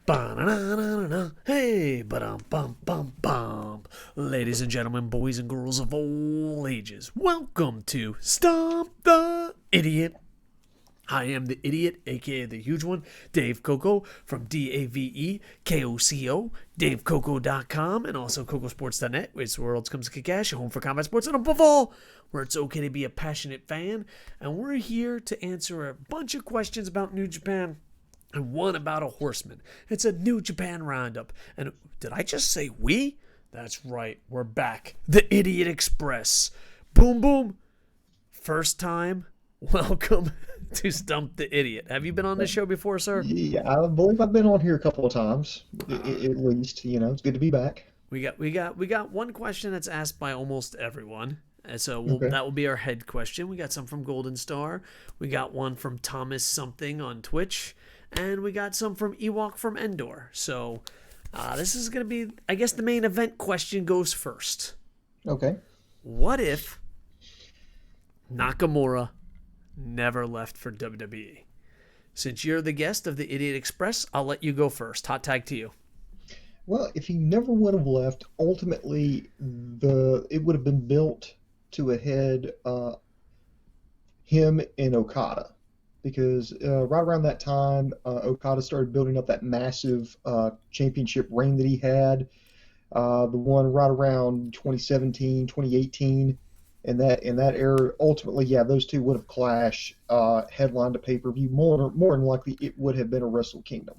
Ba-na-na-na-na-na. Hey, ba-dum-bum-bum-bum. Ladies and gentlemen, boys and girls of all ages, welcome to Stump the Idiot. I am the idiot, aka the huge one, Dave Koco from DAVEKOCO, DaveKoco.com, and also KocoSports.net, where it's the world's comes to kick ass, your home for combat sports, and above all, where it's okay to be a passionate fan. And we're here to answer a bunch of questions about New Japan and one about a horseman. It's a New Japan roundup. And did I just say we? That's right, we're back. The Idiot Express. Boom, boom. First time. Welcome to Stump the Idiot. Have you been on this show before, sir? Yeah, I believe I've been on here a couple of times, at least. It's good to be back. We got one question that's asked by almost everyone, and so Okay. that will be our head question. We got some from Golden Star, we got one from Thomas something on Twitch, and we got some from Ewok from Endor. So this is gonna be, I guess, the main event question goes first. Okay. What if Nakamura never left for WWE? Since you're the guest of the Idiot Express, I'll let you go first. Hot tag to you. Well, if he never would have left, ultimately it would have been built to a head him and Okada, because right around that time, Okada started building up that massive championship reign that he had, the one right around 2017, 2018. In that era, ultimately, yeah, those two would have clashed, headlined a pay-per-view. More than likely, it would have been a Wrestle Kingdom.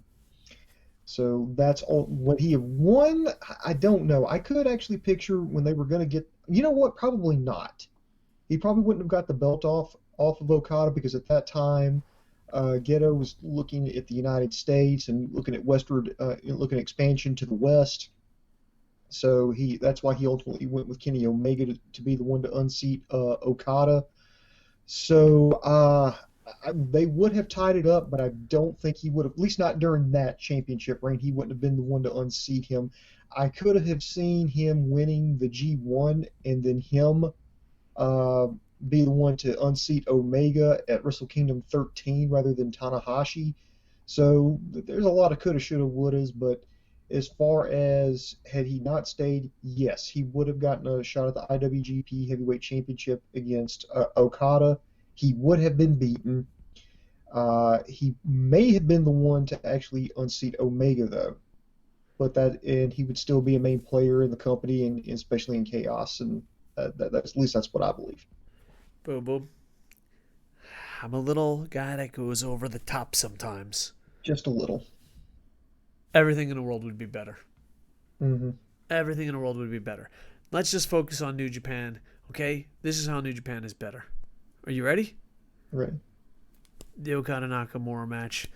So that's all. Would he have won? I don't know. I could actually picture when they were going to get. You know what? Probably not. He probably wouldn't have got the belt off of Okada, because at that time, Gedo was looking at the United States and looking at westward, looking at expansion to the west. So that's why he ultimately went with Kenny Omega to be the one to unseat Okada. So they would have tied it up, but I don't think he would have, at least not during that championship reign. He wouldn't have been the one to unseat him. I could have seen him winning the G1 and then him be the one to unseat Omega at Wrestle Kingdom 13 rather than Tanahashi. So there's a lot of coulda, shoulda, wouldas, but as far as had he not stayed, yes, he would have gotten a shot at the IWGP Heavyweight Championship against Okada. He would have been beaten. He may have been the one to actually unseat Omega, though, and he would still be a main player in the company, and especially in Chaos, and that's at least that's what I believe. Boom, boom. I'm a little guy that goes over the top sometimes. Just a little. Everything in the world would be better. Mm-hmm. Everything in the world would be better. Let's just focus on New Japan, okay? This is how New Japan is better. Are you ready? Right. The Okada Nakamura match.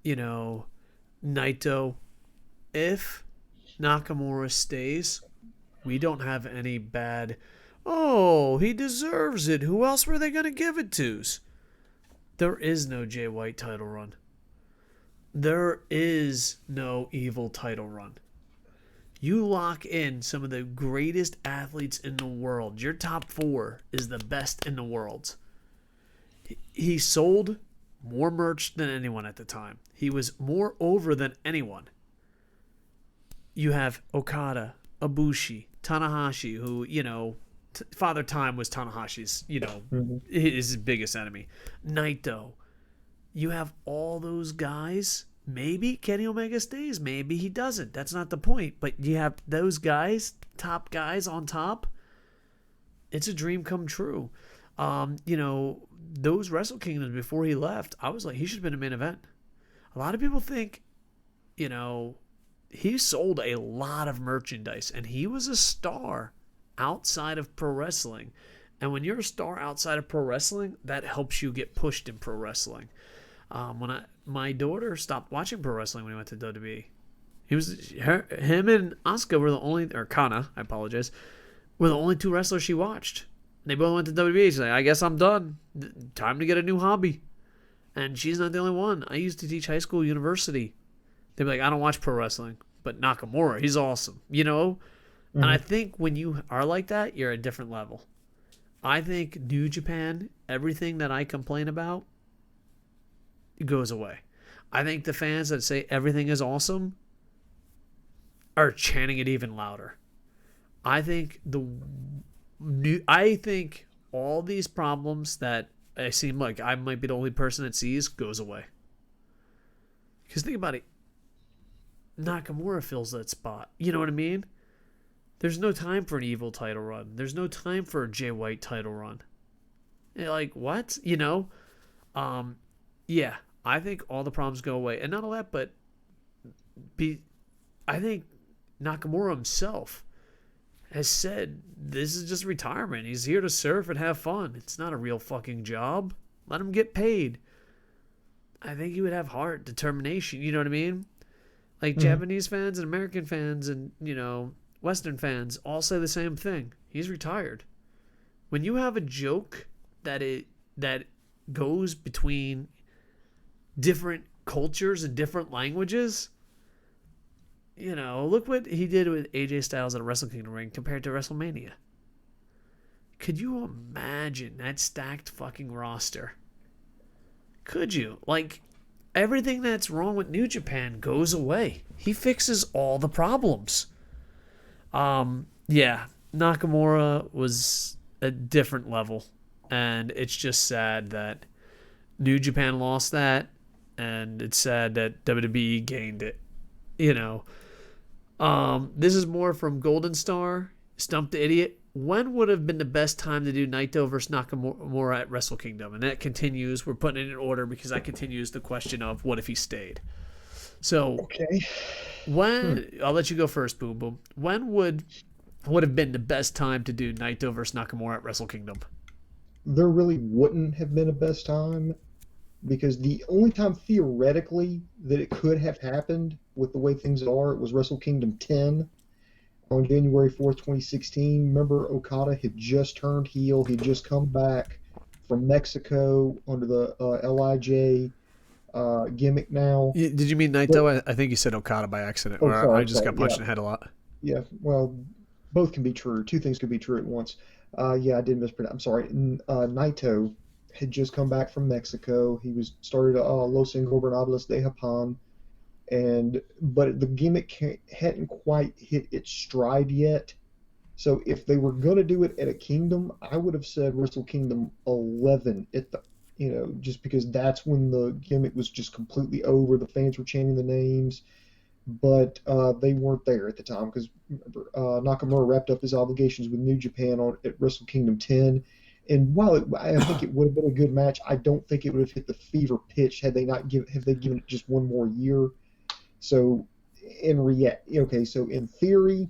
Naito. If Nakamura stays, we don't have any bad, oh, he deserves it, who else were they going to give it to? There is no Jay White title run. There is no evil title run. You lock in some of the greatest athletes in the world. Your top 4 is the best in the world. He sold more merch than anyone at the time. He was more over than anyone. You have Okada, Ibushi, Tanahashi, who, Father Time was Tanahashi's, his biggest enemy. Naito. You have all those guys. Maybe Kenny Omega stays. Maybe he doesn't. That's not the point. But you have those guys, top guys on top. It's a dream come true. Those Wrestle Kingdoms before he left, I was like, he should have been a main event. A lot of people think, he sold a lot of merchandise, and he was a star outside of pro wrestling. And when you're a star outside of pro wrestling, that helps you get pushed in pro wrestling. My daughter stopped watching pro wrestling when he went to WWE. Him and Asuka were the only, or Kana, I apologize, were the only 2 wrestlers she watched. They both went to WWE. She's like, I guess I'm done. Time to get a new hobby. And she's not the only one. I used to teach high school, university. They'd be like, I don't watch pro wrestling, but Nakamura, he's awesome, Mm-hmm. And I think when you are like that, you're at a different level. I think New Japan, everything that I complain about, goes away. I think the fans that say everything is awesome are chanting it even louder. I think I think all these problems that I seem like I might be the only person that sees goes away. Because think about it, Nakamura fills that spot. You know what I mean? There's no time for an Evil title run. There's no time for a Jay White title run. Like, what? Yeah, I think all the problems go away. And not all that, but I think Nakamura himself has said this is just retirement. He's here to surf and have fun. It's not a real fucking job. Let him get paid. I think he would have heart, determination. You know what I mean? Like Japanese fans and American fans and, Western fans all say the same thing. He's retired. When you have a joke that goes between different cultures and different languages, look what he did with AJ Styles at a Wrestle Kingdom ring compared to WrestleMania. Could you imagine that stacked fucking roster? Could you? Like, everything that's wrong with New Japan goes away. He fixes all the problems. Yeah, Nakamura was a different level, and it's just sad that New Japan lost that, and it's sad that WWE gained it. This is more from Golden Star, Stump the Idiot. When would have been the best time to do Naito versus Nakamura at Wrestle Kingdom? And that continues. We're putting it in order because that continues the question of what if he stayed. So, Okay. I'll let you go first, Boom Boom. When would have been the best time to do Naito versus Nakamura at Wrestle Kingdom? There really wouldn't have been a best time because the only time theoretically that it could have happened with the way things are was Wrestle Kingdom 10 on January 4th, 2016. Remember, Okada had just turned heel. He'd just come back from Mexico under the LIJ gimmick now. Did you mean Naito? I think you said Okada by accident. Oh, sorry, I just got punched in the head a lot. Yeah, well, both can be true. Two things could be true at once. Yeah, I did mispronounce. I'm sorry. Naito had just come back from Mexico. He was started Los Ingobernables de Japan, but the gimmick hadn't quite hit its stride yet. So if they were going to do it at a Kingdom, I would have said Wrestle Kingdom 11 at the, just because that's when the gimmick was just completely over. The fans were chanting the names, but they weren't there at the time because Nakamura wrapped up his obligations with New Japan at Wrestle Kingdom 10. And while I think it would have been a good match, I don't think it would have hit the fever pitch had they given it just one more year. So so in theory,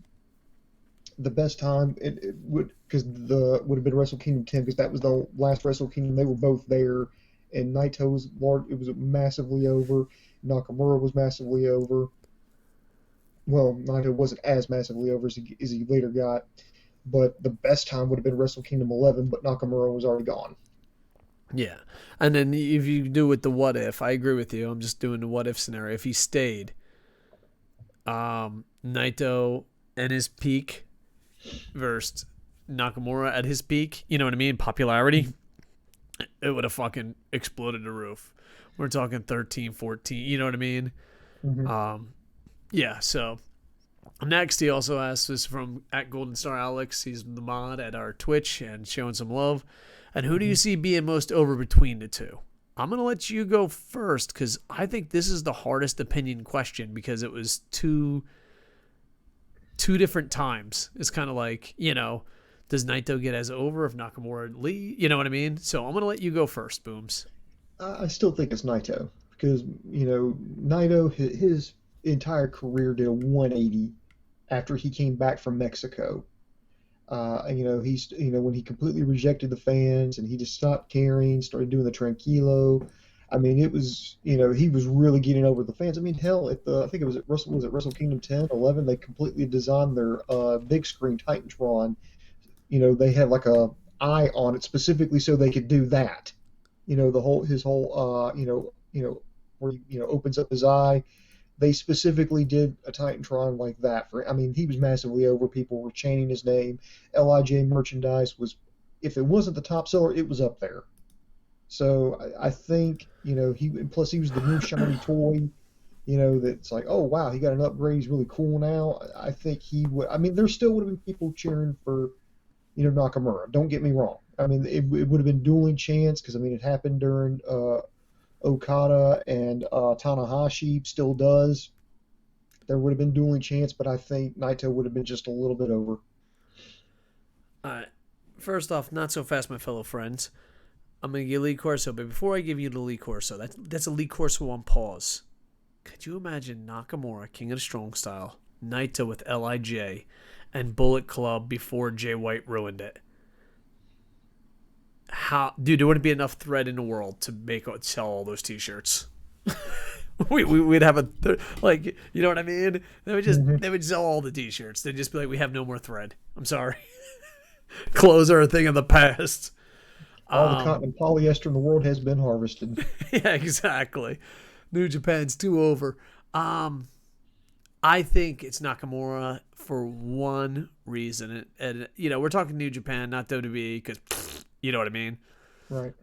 the best time it would have been Wrestle Kingdom 10 because that was the last Wrestle Kingdom. They were both there, and Naito was large. It was massively over. Nakamura was massively over. Well, Naito wasn't as massively over as he later got, but the best time would have been Wrestle Kingdom 11, but Nakamura was already gone. Yeah, and then if you do with the what if, I agree with you. I'm just doing the what if scenario. If he stayed, Naito at his peak versus Nakamura at his peak, you know what I mean? Popularity, it would have fucking exploded the roof. We're talking 13, 14, you know what I mean? Mm-hmm. Yeah, so next he also asked this from at Golden Star Alex. He's the mod at our Twitch and showing some love. And who do you see being most over between the two? I'm going to let you go first because I think this is the hardest opinion question because it was two different times. It's kind of like, does Naito get as over if Nakamura leave? You know what I mean? So I'm going to let you go first, Booms. I still think it's Naito because, Naito, his entire career did a 180 after he came back from Mexico. He's when he completely rejected the fans and he just stopped caring, started doing the tranquilo. I mean, it was he was really getting over the fans. I mean, hell, I think it was at Wrestle Kingdom 10, 11, they completely designed their big screen Titantron. They had like a eye on it specifically so they could do that. His whole where he opens up his eye. They specifically did a Titantron like that he was massively over. People were chanting his name. LIJ merchandise was, if it wasn't the top seller, it was up there. So I think, plus he was the new shiny toy, that's like, oh wow, he got an upgrade, he's really cool now. I think he would. I mean, there still would have been people cheering for, Nakamura. Don't get me wrong. I mean, it would have been dueling chance because I mean, it happened during Okada and Tanahashi, still does. There would have been dueling chance, but I think Naito would have been just a little bit over. First off, not so fast, my fellow friends. I'm gonna give Lee Corso, but before I give you the Lee Corso, that's a Lee Corso on pause. Could you imagine Nakamura, King of the Strong Style, Naito with Lij, and Bullet Club before Jay White ruined it? How, dude? There wouldn't be enough thread in the world to sell all those T-shirts. We'd have like, you know what I mean? They would sell all the T-shirts. They'd just be like, we have no more thread. I'm sorry. Clothes are a thing of the past. All the cotton and polyester in the world has been harvested. Yeah, exactly. New Japan's too over. I think it's Nakamura for one reason, and we're talking New Japan, not WWE, because you know what I mean. Right.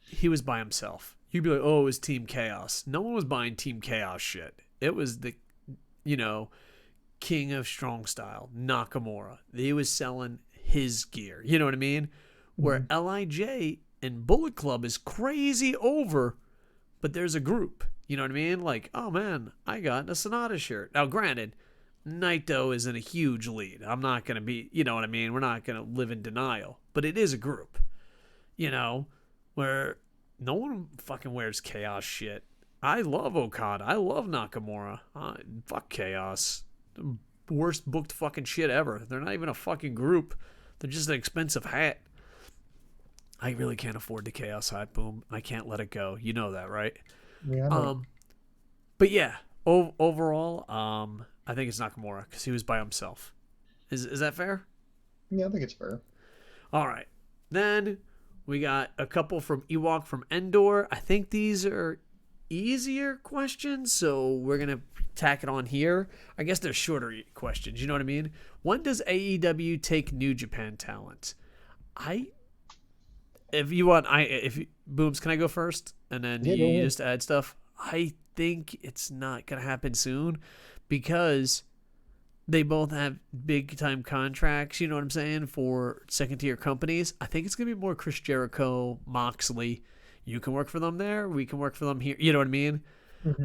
He was by himself. You'd be like, oh, it was Team Chaos. No one was buying Team Chaos shit. It was the, King of Strong Style, Nakamura. He was selling his gear. You know what I mean? Where Lij and Bullet Club is crazy over, but there's a group. You know what I mean? Like, oh man, I got a Sonata shirt. Now, granted, Naito is in a huge lead. I'm not going to be, you know what I mean? We're not going to live in denial. But it is a group, where no one fucking wears Chaos shit. I love Okada. I love Nakamura. Fuck Chaos. The worst booked fucking shit ever. They're not even a fucking group. They're just an expensive hat. I really can't afford the Chaos hat, Boom. I can't let it go. You know that, right? Yeah, I know. But yeah, overall, I think it's Nakamura because he was by himself. Is that fair? Yeah, I think it's fair. All right. Then we got a couple from Ewok from Endor. I think these are easier questions, so we're going to tack it on here. I guess they're shorter questions. You know what I mean? When does AEW take New Japan talent? Booms, can I go first? And then Yeah, you just add stuff. I think it's not going to happen soon because they both have big time contracts, you know what I'm saying, for second tier companies. I think it's going to be more Chris Jericho, Moxley. You can work for them there. We can work for them here. You know what I mean?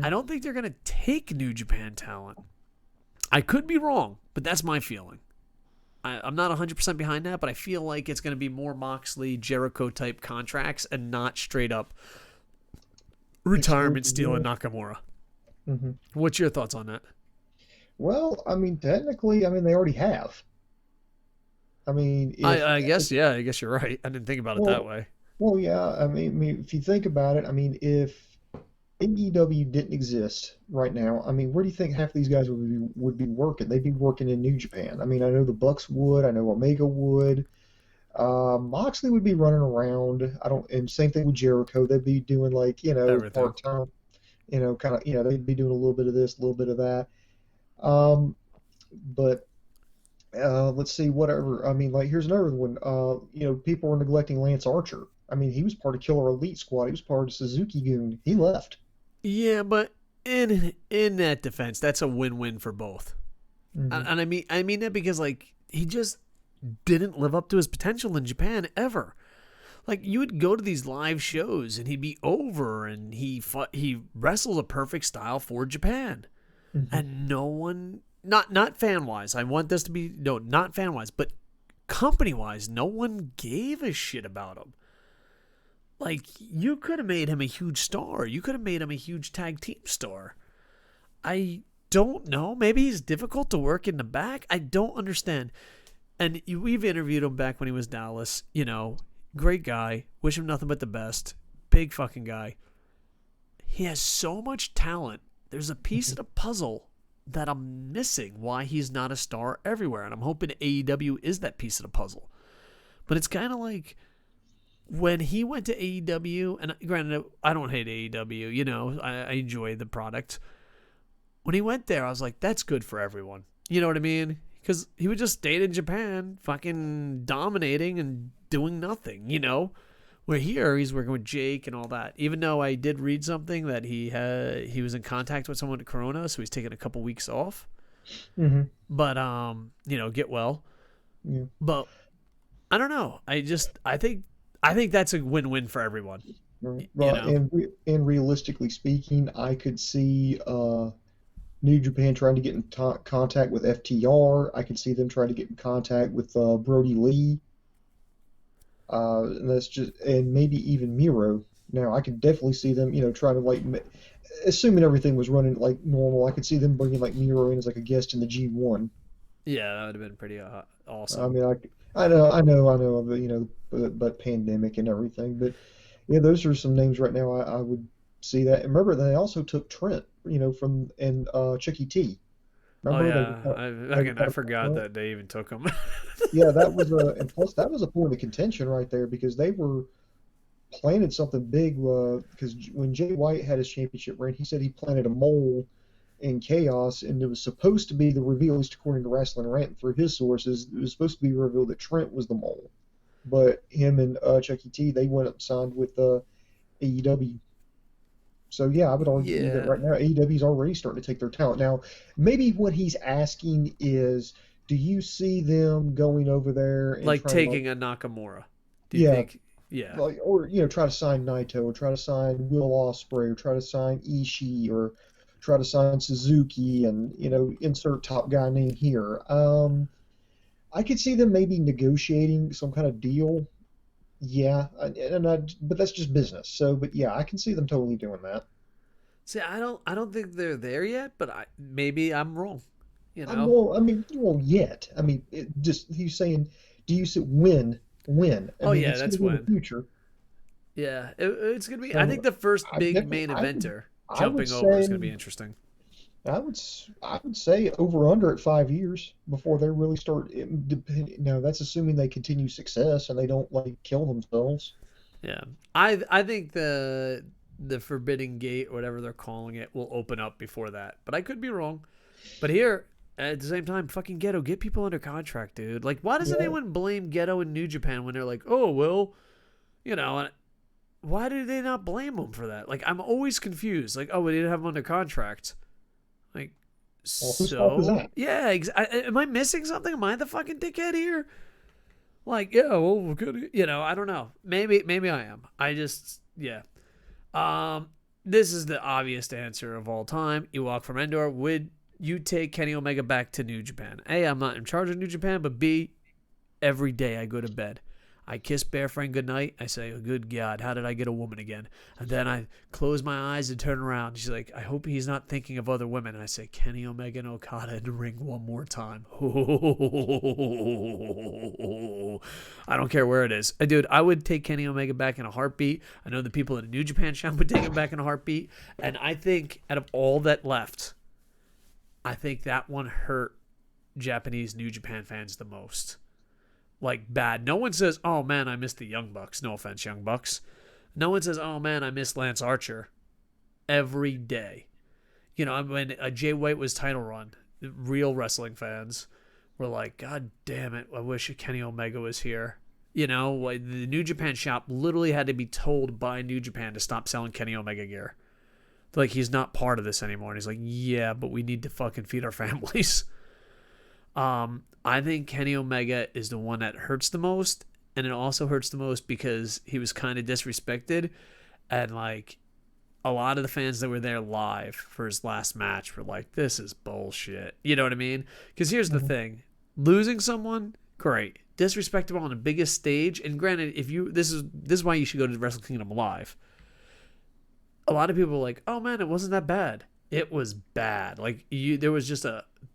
I don't think they're going to take New Japan talent. I could be wrong, but that's my feeling. I'm not 100% behind that, but I feel like it's going to be more Moxley, Jericho type contracts and not straight up retirement stealing Nakamura. What's your thoughts on that? Well, I mean, technically, they already have. I mean, I guess you're right. I didn't think about it that way. Well, yeah. I mean, if you think about it, if AEW didn't exist right now, where do you think half these guys would be working? They'd be working in New Japan. I know the Bucks would. I know Omega would. Moxley would be running around. And same thing with Jericho. They'd be doing part time. They'd be doing a little bit of this, a little bit of that. But let's see, whatever. Here's another one. People were neglecting Lance Archer. He was part of Killer Elite Squad. He was part of Suzuki Goon. He left. Yeah, but in that defense, that's a win-win for both. And I mean that because he just didn't live up to his potential in Japan ever. You would go to these live shows and he'd be over and he wrestled a perfect style for Japan. And no one, not fan-wise, I want this to be, no, not fan-wise, but company-wise, no one gave a shit about him. You could have made him a huge star. You could have made him a huge tag team star. I don't know. Maybe he's difficult to work in the back. I don't understand. And we've interviewed him back when he was Dallas. Great guy. Wish him nothing but the best. Big fucking guy. He has so much talent. There's a piece of the puzzle that I'm missing why he's not a star everywhere. And I'm hoping AEW is that piece of the puzzle. But it's kind of like when he went to AEW, and granted, I don't hate AEW, I enjoy the product. When he went there, I was like, that's good for everyone. You know what I mean? Because he would just stay in Japan, fucking dominating and doing nothing, Where here he's working with Jake and all that. Even though I did read something that he was in contact with someone at Corona, so he's taking a couple weeks off. Mm-hmm. But get well. Yeah. But I don't know. I think that's a win-win for everyone. Right. You Well, know. and realistically speaking, I could see New Japan trying to get in contact with FTR. I could see them trying to get in contact with Brody Lee. And that's just, and maybe even Miro. Now, I could definitely see them, trying to like, assuming everything was running like normal, I could see them bringing like Miro in as like a guest in the G1. Yeah, that would have been pretty I awesome. mean, I know, but pandemic and everything. But yeah, those are some names right now. I would see that. And remember, they also took Trent, from and Chucky T. Oh Remember yeah, they were I kind of forgot Trent. that they even took him. Yeah, that was and plus that was a point of contention right there because they were planted something big. Because when Jay White had his championship reign, he said he planted a mole in Chaos, and it was supposed to be the reveal, at least according to Wrestling Rant through his sources, it was supposed to be revealed that Trent was the mole. But him and Chucky T, they went up and signed with AEW. So yeah, I would argue that Yeah, right now AEW is already starting to take their talent. Now, maybe what he's asking is, do you see them going over there and like trying to like, taking a Nakamura. Do you yeah, think? Yeah, like, or try to sign Naito, or try to sign Will Ospreay, or try to sign Ishii, or try to sign Suzuki, and insert top guy name here. I could see them maybe negotiating some kind of deal. Yeah, but that's just business. So, but yeah, I can see them totally doing that. see, I don't think they're there yet, but maybe I'm wrong. You I'm know. well. I mean, well, yet. I mean, just he's saying, do you see when? When? I Oh mean, yeah, it's going to that's be in the when. future. Yeah, it's gonna be. I think So, the first I big definitely, main I would, eventer I would jumping over is gonna say be interesting. I would say over under at 5 years before they really start. Now that's assuming they continue success and they don't like kill themselves. Yeah, I think the Forbidden Gate, or whatever they're calling it, will open up before that, but I could be wrong. But here, at the same time, fucking Ghetto, get people under contract, dude. Like, why doesn't Yeah, anyone blame Ghetto in New Japan when they're like, oh well, you know? Why do they not blame him for that? Like, I'm always confused. Like, oh, we didn't have him under contract. Like, well, whose fault is so that? yeah, am I missing something? Am I the fucking dickhead here? Like, yeah, well, we're good. I don't know. Maybe I am. I just, yeah. Um, this is the obvious answer of all time. You walk from Endor. Would you take Kenny Omega back to New Japan? A, I'm not in charge of New Japan, but B, every day I go to bed, I kiss Bear Friend goodnight. I say, oh, good God, how did I get a woman again? And then I close my eyes and turn around. She's like, I hope he's not thinking of other women. And I say, Kenny Omega and Okada in the ring one more time. I don't care where it is. Dude, I would take Kenny Omega back in a heartbeat. I know the people in the New Japan shop would take him back in a heartbeat. And I think out of all that left, I think that one hurt Japanese New Japan fans the most. Like, bad. No one says, oh man, I miss the Young Bucks. No offense, Young Bucks. No one says, oh man, I miss Lance Archer. Every day. When Jay White was title run, real wrestling fans were like, God damn it, I wish Kenny Omega was here. The New Japan shop literally had to be told by New Japan to stop selling Kenny Omega gear. Like, he's not part of this anymore. And he's like, yeah, but we need to fucking feed our families. I think Kenny Omega is the one that hurts the most, and it also hurts the most because he was kind of disrespected, and like a lot of the fans that were there live for his last match were like, "This is bullshit." You know what I mean? Because here's the Mhm. thing: losing someone, great, disrespectable on the biggest stage, and granted, if you this is why you should go to Wrestle Kingdom live. A lot of people were like, "Oh man, it wasn't that bad." It was bad. Like there was just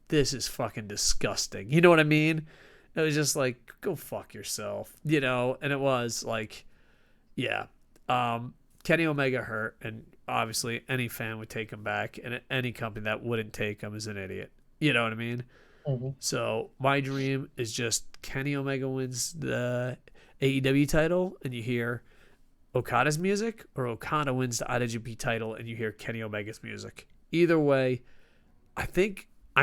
this is fucking disgusting. You know what I mean? It was just like, go fuck yourself, And it was like, yeah. Kenny Omega hurt, and obviously any fan would take him back, and any company that wouldn't take him is an idiot. You know what I mean? Mhm. So my dream is just Kenny Omega wins the AEW title, and you hear Okada's music, or Okada wins the IWGP title, and you hear Kenny Omega's music. Either way, I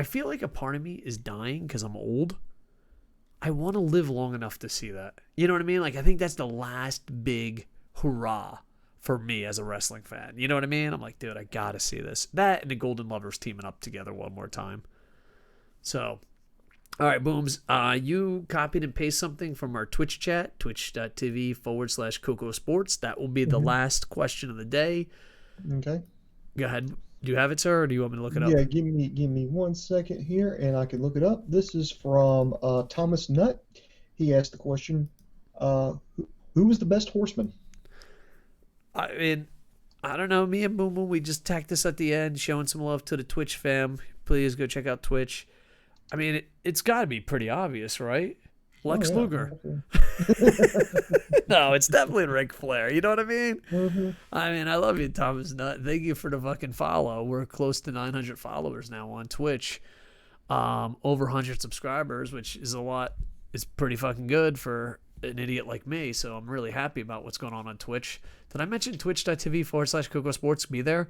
feel like a part of me is dying because I'm old. I want to live long enough to see that. You know what I mean? Like, I think that's the last big hurrah for me as a wrestling fan. You know what I mean? I'm like, dude, I gotta see this. That and the Golden Lovers teaming up together one more time. So, all right, Booms. You copied and pasted something from our Twitch chat, twitch.tv/KocoSports. That will be the last question of the day. Okay. Go ahead. Do you have it, sir, or do you want me to look it up? Yeah, give me 1 second here, and I can look it up. This is from Thomas Nutt. He asked the question, who was the best horseman? I mean, I don't know. Me and Boom Boom, we just tacked this at the end, showing some love to the Twitch fam. Please go check out Twitch. I mean, it's got to be pretty obvious, right? Lex Luger. No, it's definitely Ric Flair. You know what I mean? I mean, I love you, Thomas Nutt. Thank you for the fucking follow. We're close to 900 followers now on Twitch. Over 100 subscribers, which is a lot. It's pretty fucking good for an idiot like me. So I'm really happy about what's going on Twitch. Did I mention twitch.tv/KocoSports? Be there.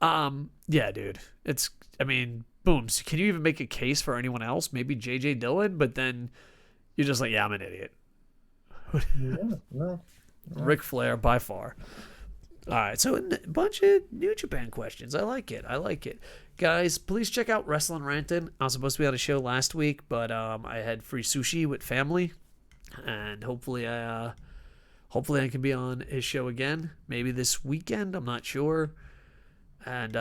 Yeah, dude. I mean, Booms. Can you even make a case for anyone else? Maybe JJ Dillon, but then you're just like, yeah, I'm an idiot. Yeah, no. Ric Flair by far. All right, so a bunch of New Japan questions. I like it. Guys, please check out Wrestling Rantin'. I was supposed to be on a show last week, but I had free sushi with family, and hopefully I can be on his show again. Maybe this weekend. I'm not sure. And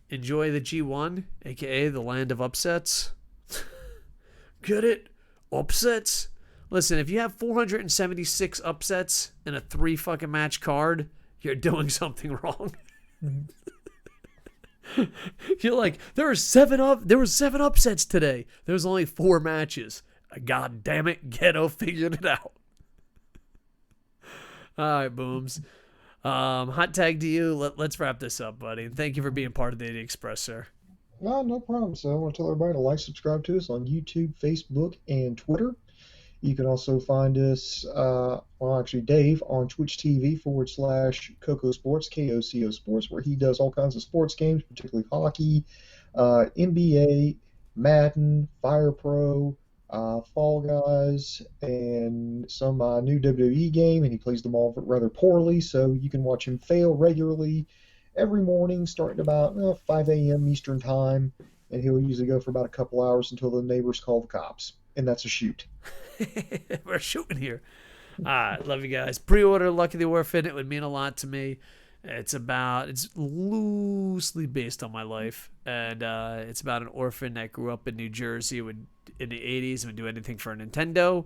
enjoy the G1, aka the land of upsets. Get it? Upsets? Listen, if you have 476 upsets in a 3 fucking match card, you're doing something wrong. You're like, there were 7 upsets today. There was only 4 matches. God damn it, Ghetto figured it out. All right, Booms. Hot tag to you. Let's wrap this up, buddy. And thank you for being part of the Idiot Express, sir. No problem. So I want to tell everybody to like, subscribe to us on YouTube, Facebook, and Twitter. You can also find us, Dave, on Twitch TV/KocoSports, KOCO Sports, where he does all kinds of sports games, particularly hockey, NBA, Madden, Fire Pro, Fall Guys, and some new WWE game, and he plays them all rather poorly, so you can watch him fail regularly every morning, starting about 5 a.m. Eastern Time, and he'll usually go for about a couple hours until the neighbors call the cops, and that's a shoot. We're shooting here. Love you guys. Pre-order Lucky the Orphan. It would mean a lot to me. It's loosely based on my life, and it's about an orphan that grew up in New Jersey in the 80s and would do anything for a Nintendo.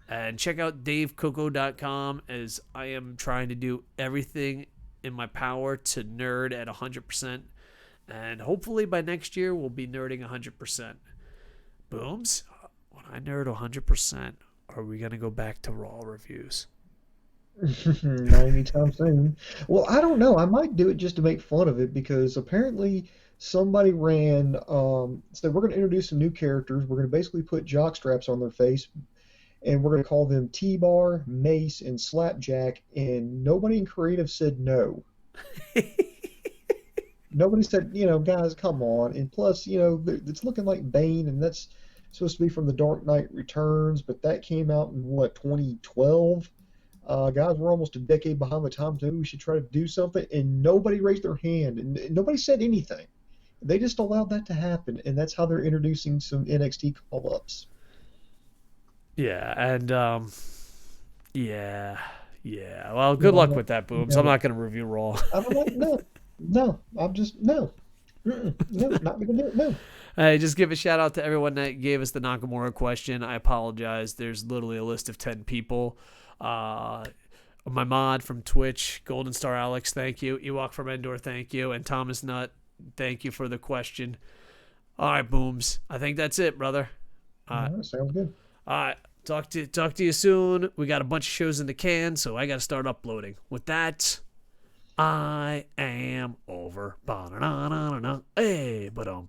And check out DaveCoco.com, as I am trying to do everything in my power to nerd at 100%. And hopefully by next year, we'll be nerding 100%. Booms, when I nerd 100%, are we going to go back to Raw reviews? Not anytime soon. Well, I don't know. I might do it just to make fun of it, because apparently somebody ran, said we're going to introduce some new characters. We're going to basically put jock straps on their face, and we're going to call them T-Bar, Mace, and Slapjack, and nobody in creative said no. Nobody said, guys, come on. And plus, it's looking like Bane, and that's supposed to be from The Dark Knight Returns, but that came out in, 2012? Guys, we're almost a decade behind the times. Maybe we should try to do something. And nobody raised their hand, and nobody said anything. They just allowed that to happen, and that's how they're introducing some NXT call-ups. Yeah, and yeah. Well, good luck with that, Booms. I'm not going to review Raw. I'm like, no. I'm just no, not going to do it. No. Hey, just give a shout out to everyone that gave us the Nakamura question. I apologize. There's literally a list of 10 people. My mod from Twitch, Golden Star Alex, thank you. Ewok from Endor, thank you. And Thomas Nutt, thank you for the question. All right, Booms. I think that's it, brother. All right, sounds good. All right. Talk to you soon. We got a bunch of shows in the can, so I got to start uploading. With that, I am over. Hey, but